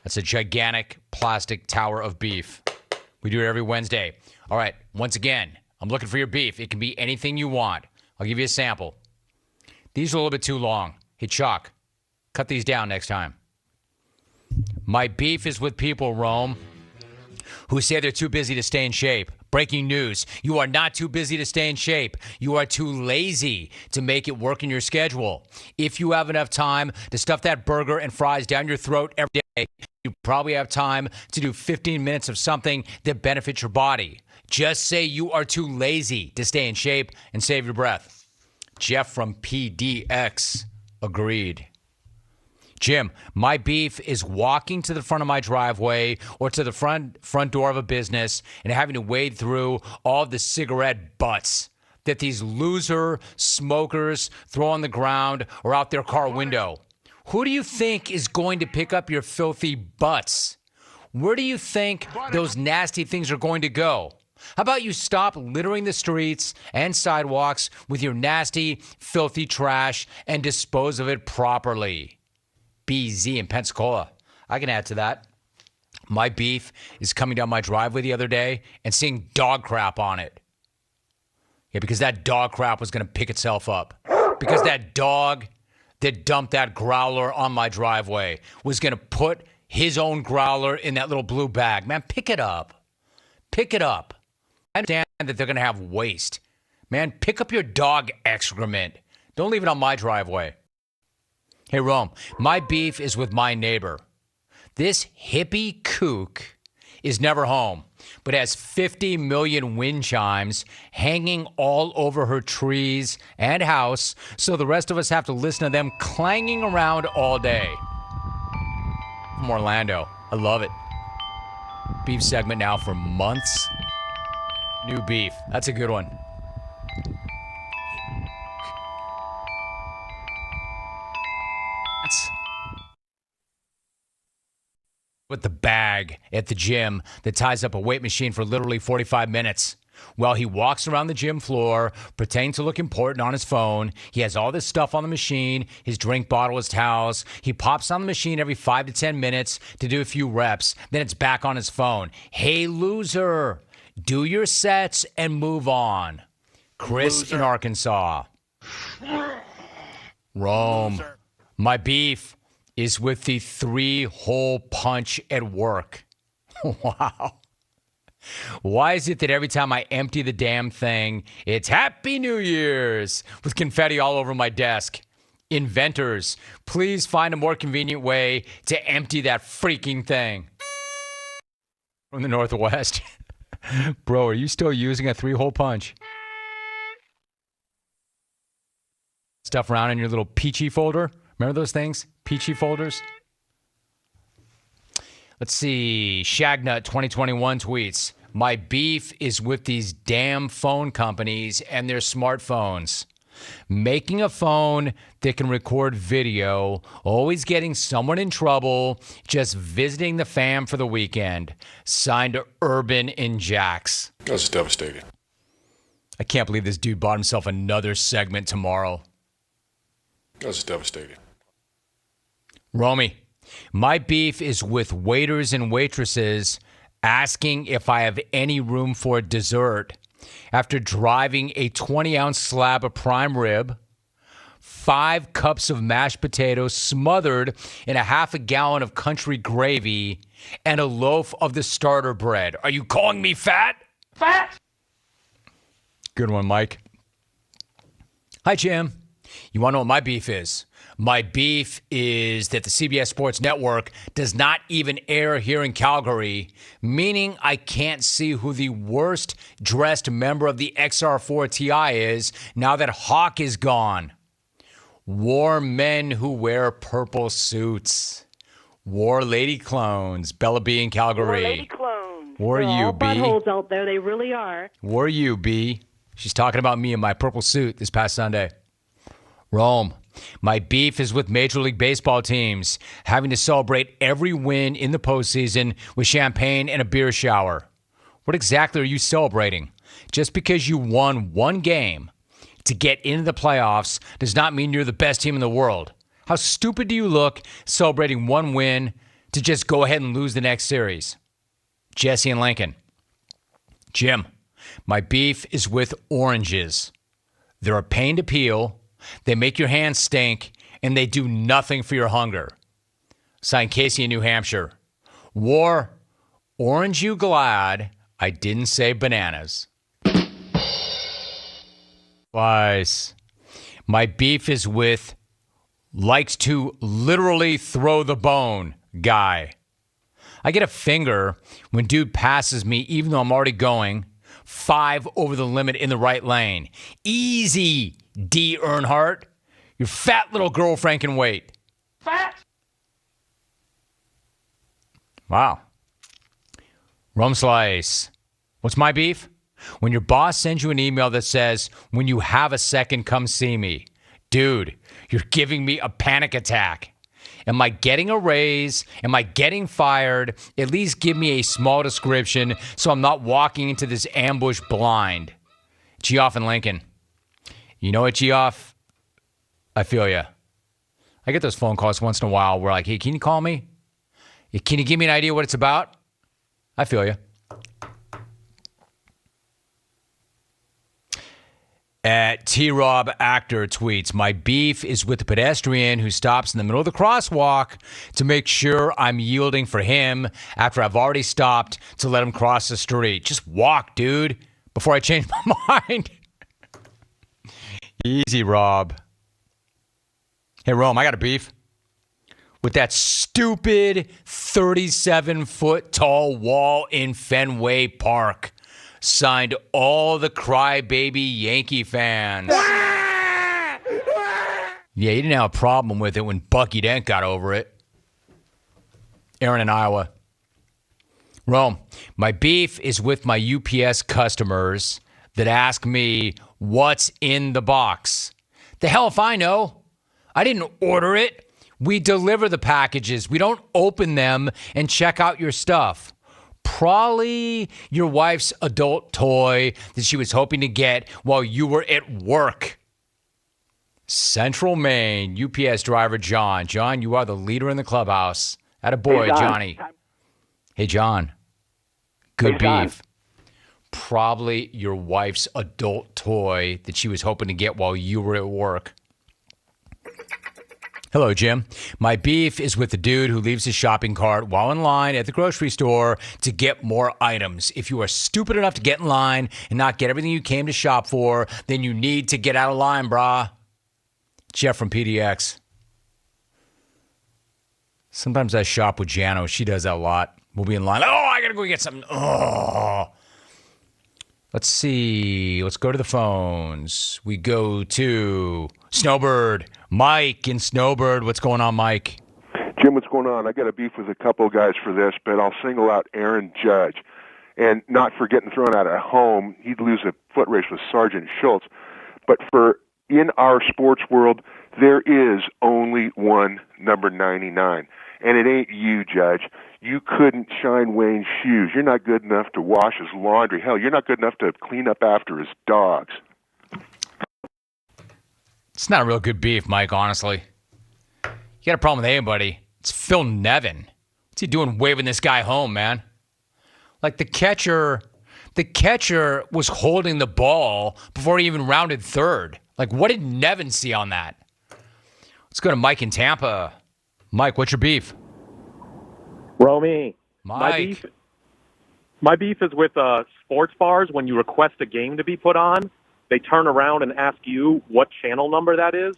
That's a gigantic plastic tower of beef. We do it every Wednesday. All right, once again, I'm looking for your beef. It can be anything you want. I'll give you a sample. These are a little bit too long. Hey, Chuck, cut these down next time. My beef is with people, Rome, who say they're too busy to stay in shape. Breaking news. You are not too busy to stay in shape. You are too lazy to make it work in your schedule. If you have enough time to stuff that burger and fries down your throat every day, you probably have time to do 15 minutes of something that benefits your body. Just say you are too lazy to stay in shape and save your breath. Geoff from PDX agreed. Jim, my beef is walking to the front of my driveway or to the front door of a business and having to wade through all the cigarette butts that these loser smokers throw on the ground or out their car window. Who do you think is going to pick up your filthy butts? Where do you think those nasty things are going to go? How about you stop littering the streets and sidewalks with your nasty, filthy trash and dispose of it properly? BZ in Pensacola. I can add to that. My beef is coming down my driveway the other day and seeing dog crap on it. Yeah, because that dog crap was going to pick itself up. Because that dog that dumped that growler on my driveway was going to put his own growler in that little blue bag. Man, pick it up. Pick it up. I understand that they're going to have waste. Man, pick up your dog excrement. Don't leave it on my driveway. Hey, Rome, my beef is with my neighbor. This hippie kook is never home, but has 50 million wind chimes hanging all over her trees and house, so the rest of us have to listen to them clanging around all day. From Orlando. I love it. Beef segment now for months. New beef. That's a good one. With the bag at the gym that ties up a weight machine for literally 45 minutes. While he walks around the gym floor, pretending to look important on his phone. He has all this stuff on the machine, his drink bottle, his towels. He pops on the machine every 5 to 10 minutes to do a few reps. Then it's back on his phone. Hey, loser, do your sets and move on. Chris loser. In Arkansas. Rome. Loser. My beef is with the 3-hole punch at work. Wow. Why is it that every time I empty the damn thing, it's Happy New Year's with confetti all over my desk? Inventors, please find a more convenient way to empty that freaking thing. From the Northwest. Bro, are you still using a 3-hole punch? Stuff around in your little peachy folder? Remember those things? Peachy folders? Let's see. Shagnut 2021 tweets, my beef is with these damn phone companies and their smartphones. Making a phone that can record video, always getting someone in trouble, just visiting the fam for the weekend. Signed Urban in Jax. That's devastating. I can't believe this dude bought himself another segment tomorrow. That's devastating. Romy, my beef is with waiters and waitresses asking if I have any room for dessert after driving a 20-ounce slab of prime rib, 5 cups of mashed potatoes smothered in a half a gallon of country gravy, and a loaf of the starter bread. Are you calling me fat? Fat! Good one, Mike. Hi, Jim. You want to know what my beef is? My beef is that the CBS Sports Network does not even air here in Calgary, meaning I can't see who the worst dressed member of the XR4TI is now that Hawk is gone. War men who wear purple suits. War lady clones. Bella B in Calgary. War lady clones. War They're you, all B. buttholes out there. They really are. War you, B. She's talking about me in my purple suit this past Sunday. Rome. My beef is with Major League Baseball teams having to celebrate every win in the postseason with champagne and a beer shower. What exactly are you celebrating? Just because you won one game to get into the playoffs does not mean you're the best team in the world. How stupid do you look celebrating one win to just go ahead and lose the next series? Jesse and Lincoln. Jim, my beef is with oranges. They're a pain to peel. They make your hands stink, and they do nothing for your hunger. Signed, Casey in New Hampshire. War, orange you glad I didn't say bananas. Twice. My beef is with likes to literally throw the bone guy. I get a finger when dude passes me even though I'm already going 5 over the limit in the right lane. Easy, D. Earnhardt. Your fat little girlfriend can wait. Fat. Wow. Rum slice. What's my beef? When your boss sends you an email that says, when you have a second, come see me. Dude, you're giving me a panic attack. Am I getting a raise? Am I getting fired? At least give me a small description so I'm not walking into this ambush blind. Geoff and Lincoln. You know what, Geoff? I feel you. I get those phone calls once in a while where like, hey, can you call me? Can you give me an idea what it's about? I feel you. At T-Rob Actor tweets, my beef is with the pedestrian who stops in the middle of the crosswalk to make sure I'm yielding for him after I've already stopped to let him cross the street. Just walk, dude, before I change my mind. Easy, Rob. Hey, Rome, I got a beef with that stupid 37-foot tall wall in Fenway Park. Signed all the crybaby Yankee fans. Yeah, you didn't have a problem with it when Bucky Dent got over it. Aaron in Iowa. Rome, my beef is with my UPS customers that ask me what's in the box. The hell if I know. I didn't order it. We deliver the packages. We don't open them and check out your stuff. Probably your wife's adult toy that she was hoping to get while you were at work. Central Maine, UPS driver John. John, you are the leader in the clubhouse. Attaboy, Hey, John. Johnny. Hey, John. Good Hey, John. beef. Probably your wife's adult toy that she was hoping to get while you were at work. Hello, Jim. My beef is with the dude who leaves his shopping cart while in line at the grocery store to get more items. If you are stupid enough to get in line and not get everything you came to shop for, then you need to get out of line, brah. Geoff from PDX. Sometimes I shop with Jano. She does that a lot. We'll be in line. Oh, I got to go get something. Oh. Let's see. Let's go to the phones. We go to Snowbird. Mike in Snowbird. What's going on, Mike? Jim, what's going on? I got a beef with a couple of guys for this, but I'll single out Aaron Judge. And not for getting thrown out at home, he'd lose a foot race with Sergeant Schultz. But for in our sports world, there is only one number 99. And it ain't you, Judge. You couldn't shine Wayne's shoes. You're not good enough to wash his laundry. Hell, you're not good enough to clean up after his dogs. It's not a real good beef, Mike, honestly. You got a problem with anybody. It's Phil Nevin. What's he doing waving this guy home, man? Like the catcher was holding the ball before he even rounded third. Like, what did Nevin see on that? Let's go to Mike in Tampa. Mike, what's your beef? Romy. Mike. My beef is with sports bars. When you request a game to be put on, they turn around and ask you what channel number that is.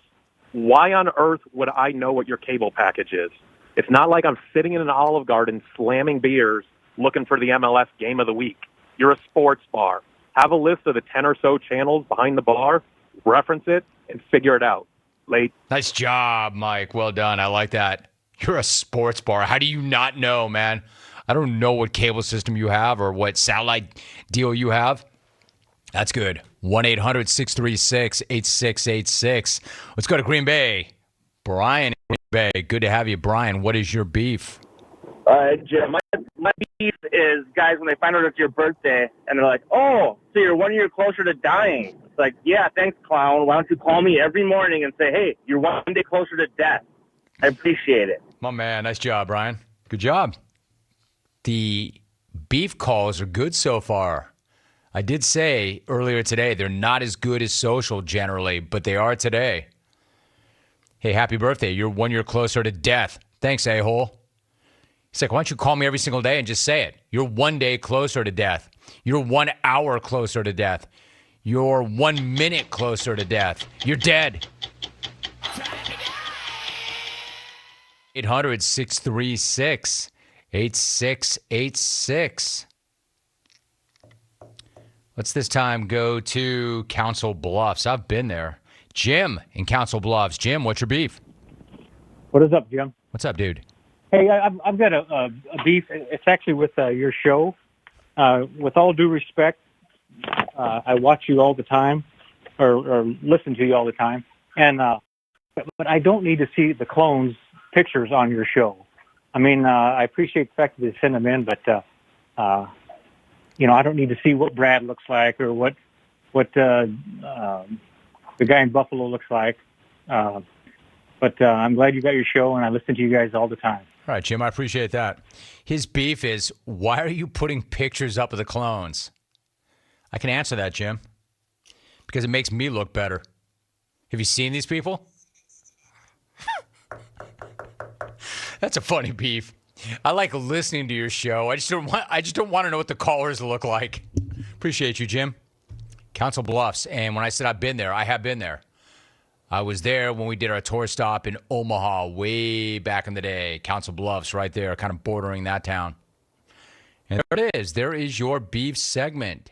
Why on earth would I know what your cable package is? It's not like I'm sitting in an Olive Garden slamming beers looking for the MLS game of the week. You're a sports bar. Have a list of the 10 or so channels behind the bar, reference it, and figure it out. Late. Nice job, Mike. Well done. I like that. You're a sports bar. How do you not know, man? I don't know what cable system you have or what satellite deal you have. That's good. 1-800-636-8686. Let's go to Green Bay. Brian in Green Bay. Good to have you, Brian. What is your beef? Jim, my beef is guys when they find out it's your birthday and they're like, oh, so you're 1 year closer to dying. It's like, yeah, thanks, clown. Why don't you call me every morning and say, hey, you're 1 day closer to death. I appreciate it. My man. Nice job, Brian. Good job. The beef calls are good so far. I did say earlier today they're not as good as social generally, but they are today. Hey, happy birthday. You're 1 year closer to death. Thanks, a-hole. He's like, why don't you call me every single day and just say it? You're 1 day closer to death. You're 1 hour closer to death. You're 1 minute closer to death. You're dead. 800-636-8686. Let's this time go to Council Bluffs. I've been there. Jim in Council Bluffs. Jim, what's your beef? What is up, Jim? What's up, dude? Hey, I've got a beef. It's actually with your show. With all due respect, I watch you all the time, or listen to you all the time, and but I don't need to see the clones' pictures on your show. I mean, I appreciate the fact that they send them in, but I don't need to see what Brad looks like or what the guy in Buffalo looks like. But I'm glad you got your show, and I listen to you guys all the time. All right, Jim, I appreciate that. His beef is, why are you putting pictures up of the clones? I can answer that, Jim, because it makes me look better. Have you seen these people? That's a funny beef. I like listening to your show. I just don't want to know what the callers look like. Appreciate you, Jim. Council Bluffs. And when I said I've been there, I have been there. I was there when we did our tour stop in Omaha way back in the day. Council Bluffs right there, kind of bordering that town. And there it is. There is your beef segment.